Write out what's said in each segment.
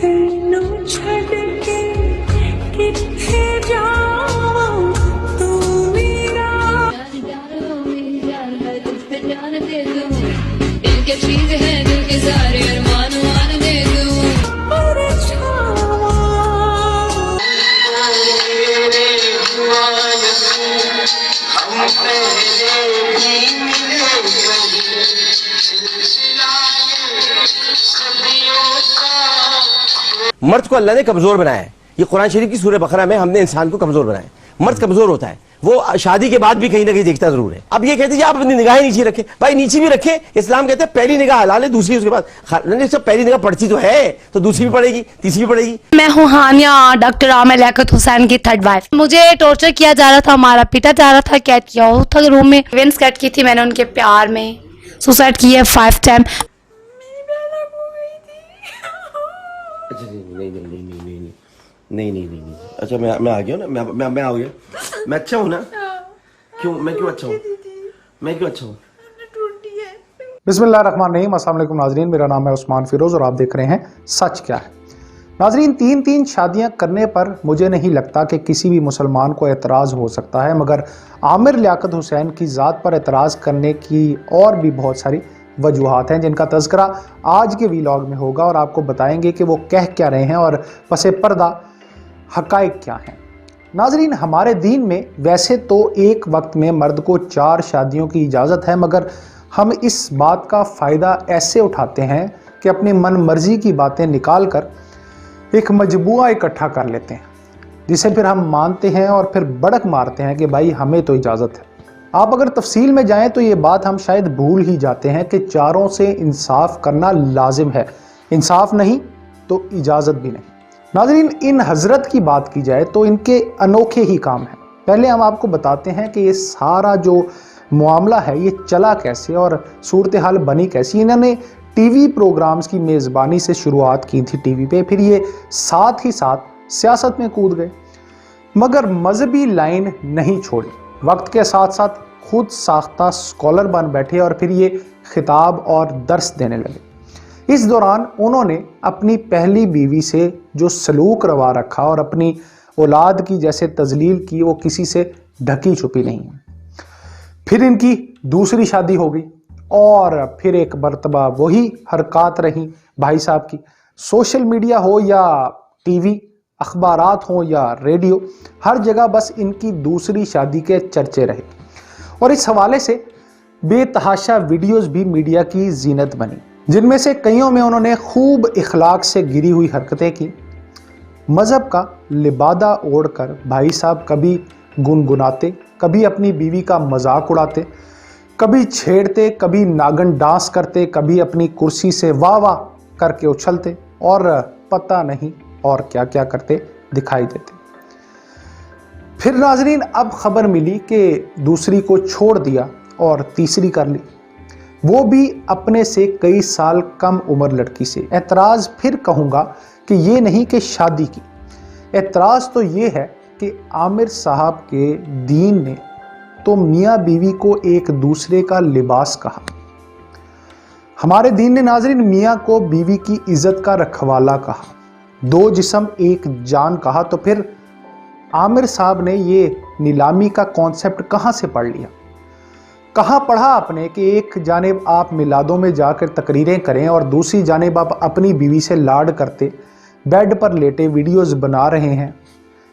ਤੈਨੂੰ ਛੱਡ ਕੇ ਕਿੱਥੇ ਜਾਵਾਂ ਤੂੰ ਮੇਰਾ मेरी जान है तुझ पे जान दे दूं दिल के चीज है दिल के सारे अरमान मान दे दूं ਪਰਛਾਵਾਂ मर्द को अल्लाह ने कमजोर बनाया है। ये कुरान शरीफ की सूरह बकरा में हमने इंसान को कमजोर बनाया है। मर्द कमजोर होता है, वो शादी के बाद भी कहीं ना कहीं देखता जरूर है। अब ये कहते हैं आप अपनी निगाहें नीचे रखें, भाई नीचे भी रखें। इस्लाम कहते हैं पहली निगाह हलाल है, दूसरी उसके बाद पहली निगाह पड़ती तो है तो दूसरी भी पड़ेगी, तीसरी भी पड़ेगी। मैं हूँ हानिया, डॉक्टर आमिर लियाकत हुसैन की थर्ड वाइफ। मुझे टॉर्चर किया जा रहा था, मारा पीटा जा रहा था, कैद किया हुआ था रूम में। इवेंट्स कैद की थी मैंने उनके प्यार में, सुसाइड की है 5 टाइम। अच्छा नहीं, अच्छा मैं आ गया ना, मैं आ गया, मैं अच्छा हूँ ना। मैं क्यों अच्छा हूँ? बिस्मिल्लाहिर्रहमानिर्रहीम। अस्सलाम वालेकुम नाजरीन, मेरा नाम है उस्मान फिरोज और आप देख रहे हैं सच क्या है। नाजरीन, 3 शादियां करने पर मुझे नहीं लगता कि किसी भी मुसलमान को एतराज़ हो सकता है, मगर आमिर लियाकत हुसैन की ज़ात पर एतराज़ करने की और भी बहुत सारी वजूहात हैं, जिनका तज़किरा आज के वीलॉग में होगा और आपको बताएंगे कि वो कह क्या रहे हैं और पसे पर्दा हक़ाइक़ क्या हैं। नाजरीन, हमारे दीन में वैसे तो एक वक्त में मर्द को 4 शादियों की इजाज़त है, मगर हम इस बात का फ़ायदा ऐसे उठाते हैं कि अपनी मन मर्ज़ी की बातें निकाल कर एक मजबूआ इकट्ठा कर लेते हैं, जिसे फिर हम मानते हैं और फिर बड़क मारते हैं कि भाई हमें तो इजाज़त है। आप अगर तफसील में जाएं तो ये बात हम शायद भूल ही जाते हैं कि चारों से इंसाफ करना लाजिम है। इंसाफ नहीं तो इजाज़त भी नहीं। नाज़रीन, इन हज़रत की बात की जाए तो इनके अनोखे ही काम हैं। पहले हम आपको बताते हैं कि ये सारा जो मामला है ये चला कैसे और सूरत हाल बनी कैसी। इन्होंने टीवी प्रोग्राम्स की मेज़बानी से शुरुआत की थी टीवी पे, फिर ये साथ ही साथ सियासत में कूद गए, मगर मजहबी लाइन नहीं छोड़ी। वक्त के साथ साथ खुद साख्ता स्कॉलर बन बैठे और फिर ये खिताब और दर्स देने लगे। इस दौरान उन्होंने अपनी पहली बीवी से जो सलूक रवा रखा और अपनी औलाद की जैसे तजलील की, वो किसी से ढकी छुपी नहीं है। फिर इनकी दूसरी शादी हो गई और फिर एक मरतबा वही हरकत रही भाई साहब की। सोशल मीडिया हो या टीवी, अखबारात हो या रेडियो, हर जगह बस इनकी दूसरी शादी के चर्चे रहे और इस हवाले से बेतहाशा वीडियोस भी मीडिया की जीनत बनी, जिनमें से कईयों में उन्होंने खूब इखलाक से गिरी हुई हरकतें की। मज़हब का लिबादा ओढ़कर भाई साहब कभी गुनगुनाते, कभी अपनी बीवी का मजाक उड़ाते, कभी छेड़ते, कभी नागन डांस करते, कभी अपनी कुर्सी से वाह वाह करके उछलते और पता नहीं और क्या क्या करते दिखाई देते। फिर नाजरीन, अब खबर मिली कि दूसरी को छोड़ दिया और तीसरी कर ली, वो भी अपने से कई साल कम उम्र लड़की से। एतराज़ फिर कहूँगा कि ये नहीं कि शादी की, एतराज़ तो ये है कि आमिर साहब के दीन ने तो मियाँ बीवी को एक दूसरे का लिबास कहा। हमारे दीन ने नाजरीन मियाँ को बीवी की इज्जत का रखवाला कहा, 2 जिस्म एक जान कहा। तो फिर आमिर साहब ने ये नीलामी का कॉन्सेप्ट कहाँ से पढ़ लिया? कहाँ पढ़ा आपने कि एक जानिब आप मिलादों में जाकर तकरीरें करें और दूसरी जानिब आप अपनी बीवी से लाड करते बेड पर लेटे वीडियोस बना रहे हैं।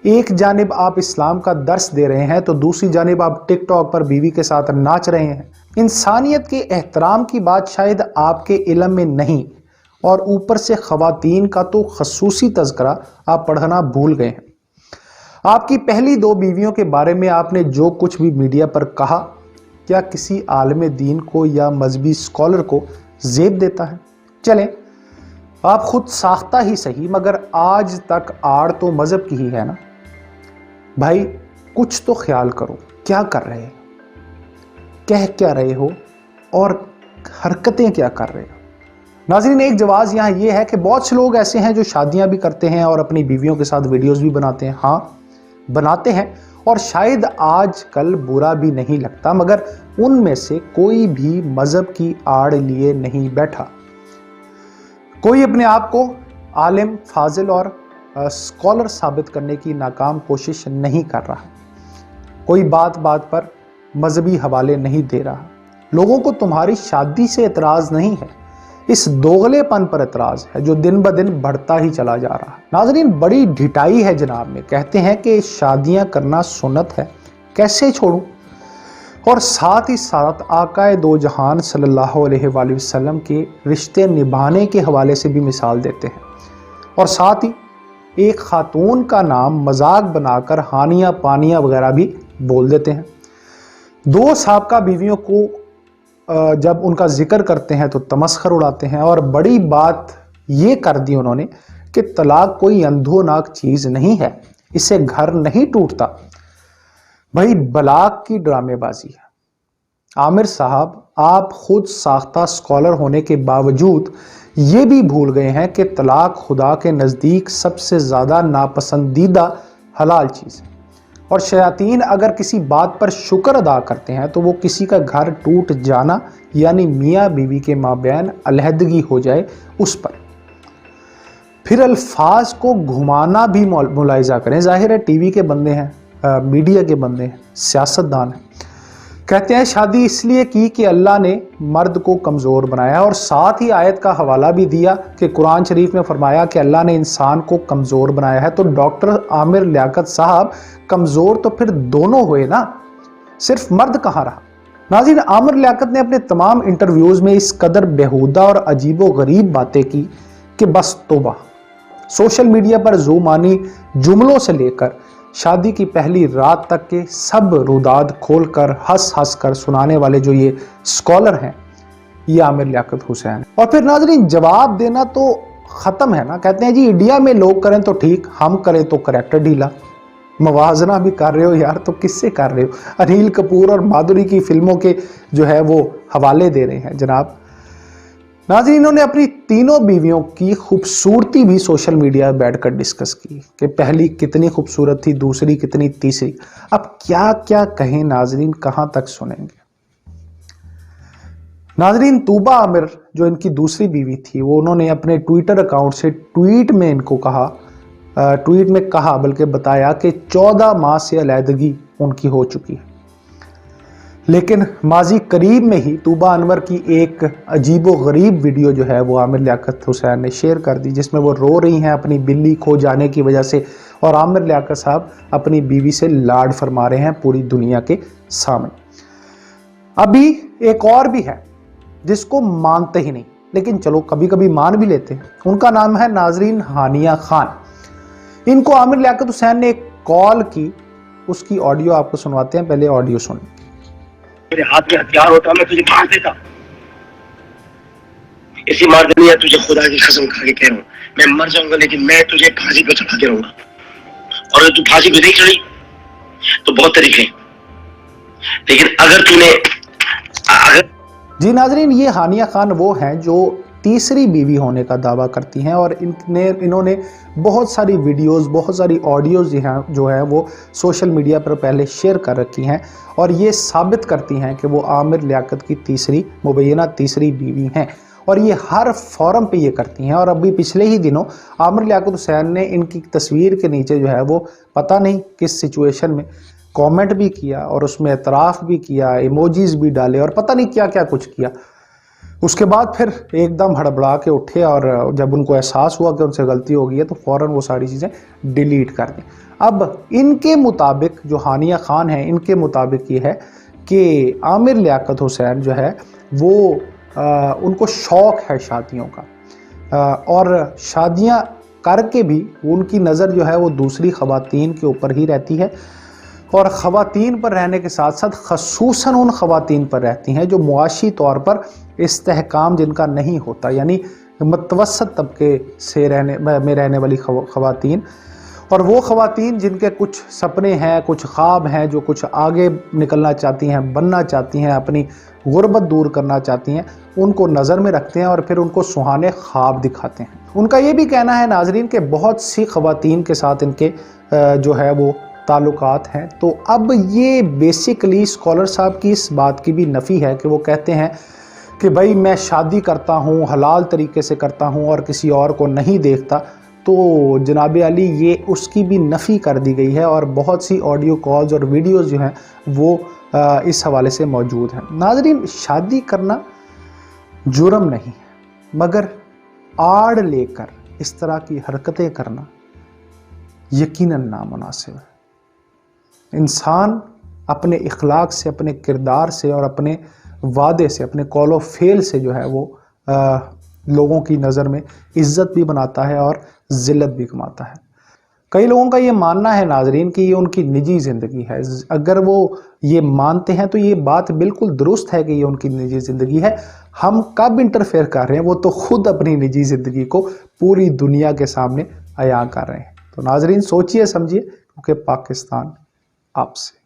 एक जानिब आप इस्लाम का दर्स दे रहे हैं तो दूसरी जानिब आप टिकटॉक पर बीवी के साथ नाच रहे हैं। इंसानियत के एहतराम की बात शायद आपके इल्म में नहीं और ऊपर से ख़वातीन का तो खसूसी तज़किरा आप पढ़ना भूल गए हैं। आपकी पहली 2 बीवियों के बारे में आपने जो कुछ भी मीडिया पर कहा, क्या किसी आलिम दीन को या मजहबी स्कॉलर को ज़ेब देता है? चलें, आप खुद साख्ता ही सही, मगर आज तक आड़ तो मज़हब की ही है ना भाई। कुछ तो ख्याल करो, क्या कर रहे हो, कह क्या रहे हो और हरकतें क्या कर रहे हो। नाज़रीन, एक जवाब यहाँ ये है कि बहुत से लोग ऐसे हैं जो शादियाँ भी करते हैं और अपनी बीवियों के साथ वीडियोस भी बनाते हैं। हाँ, बनाते हैं और शायद आजकल बुरा भी नहीं लगता, मगर उनमें से कोई भी मज़हब की आड़ लिए नहीं बैठा। कोई अपने आप को आलिम, फाजिल और स्कॉलर साबित करने की नाकाम कोशिश नहीं कर रहा, कोई बात बात पर मजहबी हवाले नहीं दे रहा। लोगों को तुम्हारी शादी से एतराज़ नहीं है, इस दोगलेपन पर एतराज़ है जो दिन ब दिन बढ़ता ही चला जा रहा है। नाज़रीन, बड़ी ढिठाई है जनाब में। कहते हैं कि शादियां करना सुन्नत है, कैसे छोड़ूं, और साथ ही साथ आकाए दो जहान सल्लल्लाहु अलैहि वसल्लम के रिश्ते निभाने के हवाले से भी मिसाल देते हैं, और साथ ही एक खातून का नाम मजाक बनाकर हानिया पानिया वगैरह भी बोल देते हैं। दो साबका बीवियों को जब उनका जिक्र करते हैं तो तमस्खर उड़ाते हैं, और बड़ी बात ये कर दी उन्होंने कि तलाक कोई अंधोनाक चीज़ नहीं है, इससे घर नहीं टूटता। भाई बलाक की ड्रामेबाजी है। आमिर साहब, आप खुद साख्ता स्कॉलर होने के बावजूद ये भी भूल गए हैं कि तलाक खुदा के नज़दीक सबसे ज़्यादा नापसंदीदा हलाल चीज़ है, और शयातीन अगर किसी बात पर शुक्र अदा करते हैं तो वो किसी का घर टूट जाना यानी मियाँ बीवी के माबैन अलहदगी हो जाए उस पर। फिर अल्फाज को घुमाना भी मुलाहिजा करें। जाहिर है टीवी के बंदे हैं, मीडिया के बंदे हैं, सियासतदान हैं। कहते हैं शादी इसलिए की कि अल्लाह ने मर्द को कमज़ोर बनाया, और साथ ही आयत का हवाला भी दिया कि कुरान शरीफ में फरमाया कि अल्लाह ने इंसान को कमज़ोर बनाया है। तो डॉक्टर आमिर लियाकत साहब कमज़ोर तो फिर दोनों हुए ना, सिर्फ मर्द कहाँ रहा। नाज़रीन, आमिर लियाकत ने अपने तमाम इंटरव्यूज़ में इस कदर बेहुदा और अजीबो गरीब बातें की कि बस तौबा। सोशल मीडिया पर ज़ुबानी जुमलों से लेकर शादी की पहली रात तक के सब रुदाद खोलकर हंस हंस कर सुनाने वाले जो ये स्कॉलर हैं, ये आमिर लियाकत हुसैन है। और फिर नाज़रीन, जवाब देना तो ख़त्म है ना। कहते हैं जी इंडिया में लोग करें तो ठीक, हम करें तो करैक्टर ढीला। मवाजना भी कर रहे हो यार, तो किससे कर रहे हो? अनिल कपूर और माधुरी की फिल्मों के जो है वो हवाले दे रहे हैं जनाब। नाज़रीन, इन्होंने अपनी तीनों बीवियों की खूबसूरती भी सोशल मीडिया में बैठकर डिस्कस की कि पहली कितनी खूबसूरत थी, दूसरी कितनी, तीसरी। अब क्या क्या कहें नाज़रीन, कहाँ तक सुनेंगे। नाज़रीन, तूबा आमिर जो इनकी दूसरी बीवी थी, वो उन्होंने अपने ट्विटर अकाउंट से ट्वीट में इनको कहा, ट्वीट में कहा बल्कि बताया कि 14 माह से अलहदगी उनकी हो चुकी है। लेकिन माजी करीब में ही तूबा अनवर की एक अजीबो गरीब वीडियो जो है वो आमिर लियाकत हुसैन ने शेयर कर दी, जिसमें वो रो रही हैं अपनी बिल्ली खो जाने की वजह से, और आमिर लियाकत साहब अपनी बीवी से लाड फरमा रहे हैं पूरी दुनिया के सामने। अभी एक और भी है जिसको मानते ही नहीं, लेकिन चलो कभी कभी मान भी लेते हैं। उनका नाम है नाज़रीन हानिया खान। इनको आमिर लियाकत हुसैन ने एक कॉल की, उसकी ऑडियो आपको सुनवाते हैं, पहले ऑडियो सुनिए। मेरे हाथ में हथियार होता मैं तुझे मार देता, इसी मार देनी है तुझे, खुदा की कसम खा के कह रहा हूँ, मैं मर जाऊंगा लेकिन मैं तुझे फांसी पे चढ़ा के रहूंगा। और अगर तू फांसी पे नहीं चढ़ी तो बहुत तरीके, लेकिन अगर तूने जी नाज़रीन, ये हानिया खान वो हैं जो तीसरी बीवी होने का दावा करती हैं, और इन्होंने बहुत सारी वीडियोस, बहुत सारी ऑडियोज़ जो है वो सोशल मीडिया पर पहले शेयर कर रखी हैं, और ये साबित करती हैं कि वो आमिर लियाकत की तीसरी मुबैना तीसरी बीवी हैं, और ये हर फोरम पे ये करती हैं। और अभी पिछले ही दिनों आमिर लियाकत हुसैन ने इनकी तस्वीर के नीचे जो है वो पता नहीं किस सिचुएशन में कमेंट भी किया, और उसमें एतराफ़ भी किया, इमोजीज भी डाले, और पता नहीं क्या क्या कुछ किया। उसके बाद फिर एकदम हड़बड़ा के उठे, और जब उनको एहसास हुआ कि उनसे गलती हो गई है तो फ़ौरन वो सारी चीज़ें डिलीट कर दें। अब इनके मुताबिक, जो हानिया खान हैं, इनके मुताबिक ये है कि आमिर लियाकत हुसैन जो है वो उनको शौक़ है शादियों का, और शादियाँ करके भी उनकी नज़र जो है वो दूसरी ख़वातीन के ऊपर ही रहती है, और ख़वातीन पर रहने के साथ साथ ख़ुसूसन उन ख़वातीन पर रहती हैं जो मुआशी तौर पर इस्तेहकाम जिनका नहीं होता, यानी मतवसत तबके से रहने वाली ख़वातीन, और वो ख़वातीन जिनके कुछ सपने हैं, कुछ ख्वाब हैं, जो कुछ आगे निकलना चाहती हैं, बनना चाहती हैं, अपनी गुर्बत दूर करना चाहती हैं, उनको नज़र में रखते हैं और फिर उनको सुहाने ख्वाब दिखाते हैं। उनका ये भी कहना है नाज़रीन कि बहुत सी ख़वातीन के साथ इनके जो है वो ताल्लुकात हैं। तो अब ये बेसिकली स्कॉलर साहब की इस बात की भी नफ़ी है कि वो कहते हैं کہ بھائی میں شادی کرتا ہوں حلال طریقے سے کرتا ہوں اور کسی اور کو نہیں دیکھتا، تو جناب علی یہ اس کی بھی نفی کر دی گئی ہے، اور بہت سی آڈیو کالز اور ویڈیوز جو ہیں وہ اس حوالے سے موجود ہیں۔ ناظرین، شادی کرنا جرم نہیں، مگر آڑ لے کر اس طرح کی حرکتیں کرنا یقیناً نامناسب ہے۔ انسان اپنے اخلاق سے، اپنے کردار سے اور اپنے وعدے سے، اپنے قول و فعل سے جو ہے وہ لوگوں کی نظر میں عزت بھی بناتا ہے اور ذلت بھی کماتا ہے۔ کئی لوگوں کا یہ ماننا ہے ناظرین کہ یہ ان کی نجی زندگی ہے۔ اگر وہ یہ مانتے ہیں تو یہ بات بالکل درست ہے کہ یہ ان کی نجی زندگی ہے۔ ہم کب انٹرفیئر کر رہے ہیں؟ وہ تو خود اپنی نجی زندگی کو پوری دنیا کے سامنے عیاں کر رہے ہیں۔ تو ناظرین، سوچئے سمجھیے، کیونکہ پاکستان آپ سے